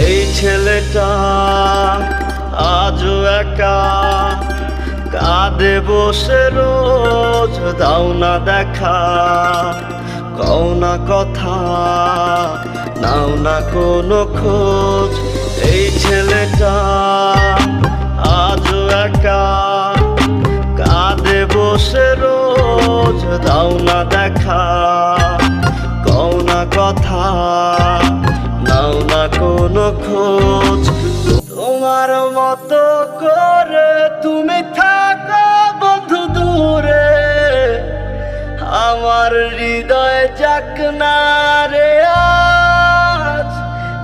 এই ছেলেটা আজও একা কাঁদে বসে রোজ, দাও না দেখা, কও না কথা, নাও না কোনো খোঁজ। এই ছেলেটা আজও একা কাঁদে বসে রোজ, দাও না দেখা, কও না কথা, নাও না কোনো খোঁজ। তোমার মতো করে তুমি থাকো বন্ধু দূরে, আমার হৃদয় যাক না রে আজ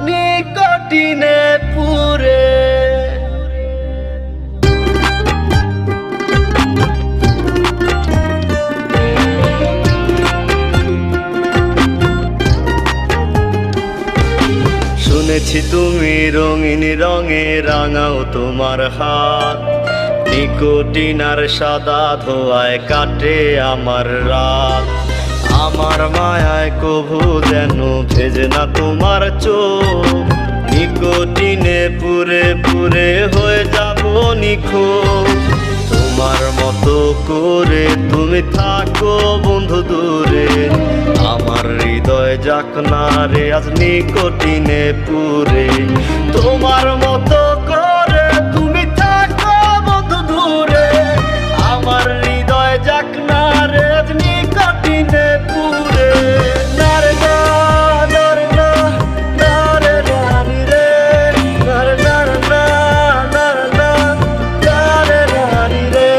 নিকটিনে পুরে। শুনেছি তুমি রঙিন রঙে রাঙাও তোমার হাত, নিকোটিন আর সাদা ধোয়ায় কাটে আমার রাত। আমার মায়ায় কভু যেন ভেজে না তোমার চোখ, নিকোটিনে পুরে পুরে হয়ে যাব নিখোঁজ। তোমার মতো করে তুমি থাকো বন্ধু দূরে, আমার হৃদয় যাক না রে আজ নিকোটিনে পুরে। তোমার মতো করে তুমি থাকো বন্ধু দূরে, আমার হৃদয় যাক না রে আজ নিকোটিনে পুরে। নারে না নারে না নারে রানি রে, নারে নারে না নারে না নারে রানি রে।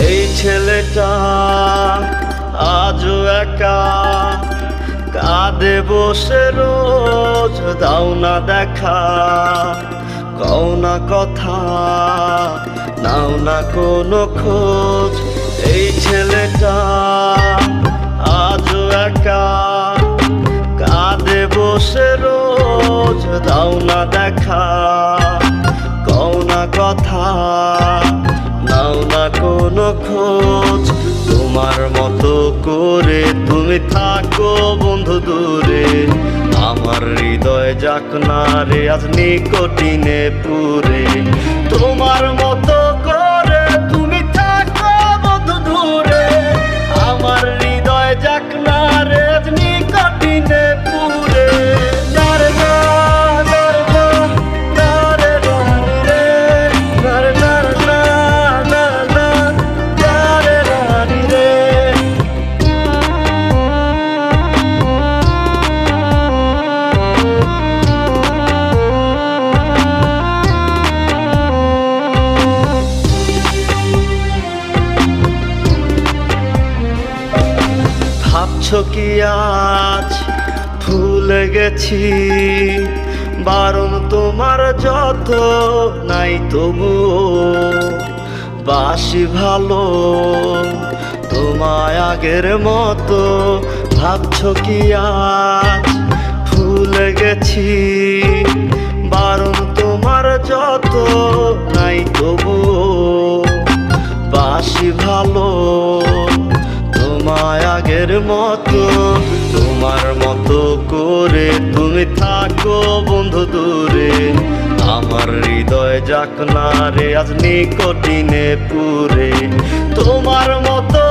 এই ছেলেটা আজও একা কাঁদে বসে রোজ, দাও না দেখা, কও না কথা, নাও না কোনো খোঁজ। এই ছেলেটা আজও একা কাঁদে বসে রোজ, দাও না দেখা, কও না কথা, নাও না কোনো খোঁজ। তোমার মতো করে তুমি থাকো বন্ধু দূরে, আমার হৃদয় যাক না রে আজ নিকোটিনে পুরে। তোমার মতো করে তুমি থাকো বন্ধু দূরে, আমার হৃদয় যাক না রে আজ নিকোটিনে পুরে। নারে না নারে না নারে রানি রে, নারে নারে না নারে না নারে রানি রে। ভাবছো কি আজ ভুলে গেছি, বারণ তোমার যত নাই তবুও বাসি ভালো তোমায় আগের মতো। ভাবছো কি আজ ভুলে গেছি, বারণ তোমার যত নাই তবুও বাসি ভালো তোমায় আগের মতো। তোমার মতো করে তুমি থাকো বন্ধু দূরে, আমার হৃদয় যাক না রে আজ নিকোটিনে পুরে। তোমার মতো